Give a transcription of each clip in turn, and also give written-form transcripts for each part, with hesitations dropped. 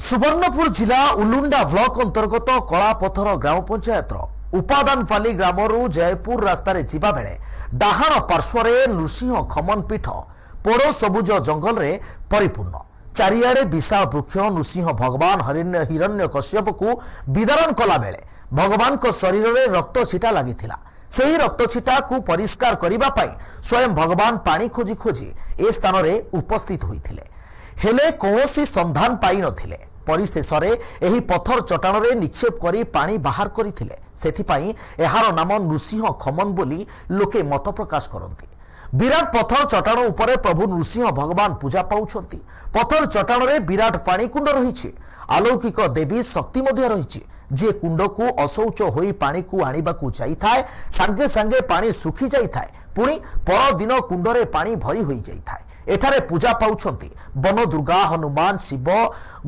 सुवर्णपुर जिला उलुंडा ब्लॉक अंतर्गत कलापथर ग्राम पंचायत उपादानपाली ग्रामरू जयपुर रास्तार जीवा बेले डाहाण पार्श्वरे नृसिंह खमन पीठ पोड़ सबुज जंगल रे परिपूर्ण चारिआडे विशाल वृक्ष नृसिंह भगवान हिरण्य कश्यप को विदारण कला बेले भगवान को शरीर में रक्त छिटा लगी ସେହି ରକ୍ତ ଛିଟାକୁ ପରିଷ୍କାର କରିବା ପାଇଁ ସ୍ୱୟଂ ଭଗବାନ ପାଣି ଖୋଜି ଖୋଜି ଏ ସ୍ଥାନରେ ଉପସ୍ଥିତ ହୋଇଥିଲେ ହେଲେ କୌଣସି ସନ୍ଧାନ ପାଇନଥିଲେ। ପରିଶେଷରେ ଏହି ପଥର ଚଟାଣରେ ନିକ୍ଷେପ କରି ପାଣି ବାହାର କରିଥିଲେ। ସେଥିପାଇଁ ଏହାର ନାମ ନୃସିଂହ ଖମନ ବୋଲି ଲୋକେ ମତ ପ୍ରକାଶ କରନ୍ତି। ବିରାଟ ପଥର ଚଟାଣ ଉପରେ ପ୍ରଭୁ ନୃସିଂହ ଭଗବାନ ପୂଜା ପାଉଛନ୍ତି। ପଥର ଚଟାଣରେ ବିରାଟ ପାଣିକୁଣ୍ଡ ରହିଛି। अलौकिक देवी शक्ति मध्य रही जी कुंड को अशौच हो पानी को आनिबाकू जाइथाए सांगे सांगे पानी सुखी जाइथाए पुणी परदिन कुंडरे पानी भरी होई जाइथाए। एठारे पूजा पाउछंती वन दुर्गा हनुमान शिव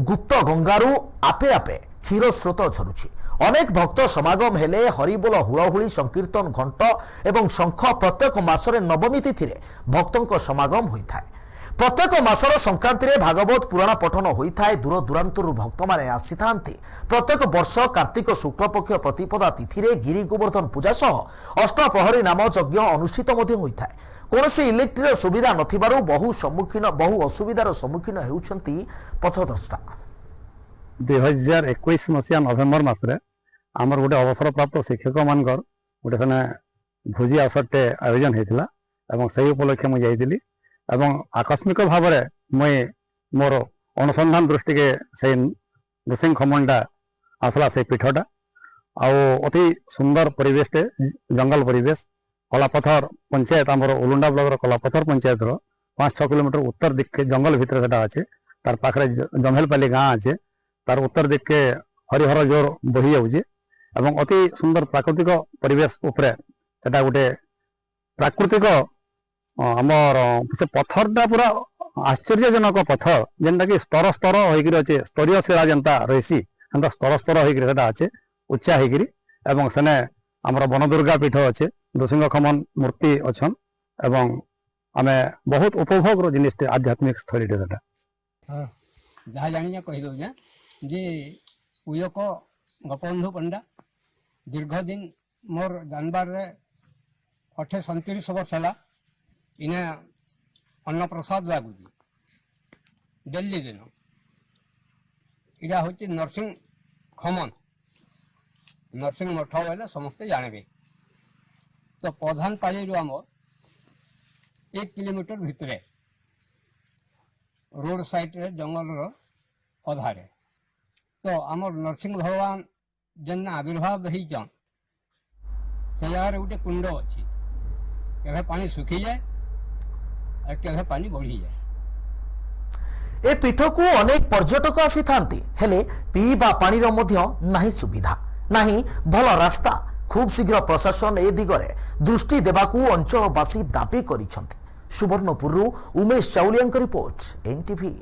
गुप्त गंगारू आपे आपे क्षीर स्रोत झरुछि। अनेक भक्त समागम हेले हरिबोल हुलहुली संकीर्तन घंट एवं शंख प्रत्येक मासरे नवमी तिथि भक्तों समागम होइथाए। प्रत्येक मासर संक्रांति रे भागवत पुराण पठन होता है। दूर दूरांतर भक्त माने आसी थांती। प्रत्येक वर्ष कार्तिक शुक्लपक्ष प्रतिपदा तिथि रे गिरी गोवर्धन पूजा सह अष्टप्रहरी नाम यज्ञ अनुष्ठित होता है। कौनसी इलेक्ट्रिक सुविधा नथिबारु बहु असुविधार सम्मुखीन हेउछंती पथद्रष्टा। 2021 मसीहा नवेम्बर मासरे आमर गोटे अवसर प्राप्त शिक्षक मानकर गोटे सेने भोजी आसरटे आयोजन होता है। से उपलक्षे मुझे जाइली एवं आकस्मिक भाव में मुई मोर अनुसंधान दृष्टि के से नृसिंह खमनटा आसला से पीठटा अति सुंदर परिवेश जंगल परिवेश कलापथर पंचायत आमर उलुंडा ब्लॉक कलापथर पंचायत 5-6 किलोमीटर उत्तर दिख के जंगल भितर से अच्छे तार पाखे जंगलपाली गाँ अच्छे तार उत्तर दिख के हरिहर जोर बही जाऊे एवं अति सुंदर प्राकृतिक परिवेश उपरे सेटा गोटे प्राकृतिक आमर से पत्थरटा पूरा आश्चर्यजनक पत्थर जेनटा कि स्तर स्तर होकर अच्छे स्तरीय शिला जेनता रही स्तर स्तर होकर अच्छे उच्चा होकर एवं सेने आमर वन दुर्गा पीठ अच्छे नृसिंह खमन मूर्ति अच्छन एवं आमे बहुत उपभोग जिनिस आध्यात्मिक स्थली जहाँ जानी कही दौजे जे उयक गोपबंधु पंडा दीर्घ दिन मोर जानबार 28-29 वर्ष है इने अन्न प्रसाद लगुच डेली दिन इरा हूँ नरसिंह खमन नरसिंह मठ बोले समस्ते जानवे। तो प्रधान पाली आम 1 किलोमीटर भितर रोड साइड रे जंगल अधारे तो आमर नरसिंह भगवान जेन आविर्भाव होइचन से जगह गोटे कुंड अच्छी केभे पानी सुखी जाए केभे पानी बढ़ी जाए। ए पीठ को अनेक पर्यटक आसी थांती हेले पीवा पानीर मध्य नाही सुविधा नाही भल रास्ता। खूब शीघ्र प्रशासन ए दिगरे दृष्टि देबाकू अंचलवासी दाबी करिसंती। सुवर्णपुरु उमेश चाउलियान रिपोर्ट एनटीवी।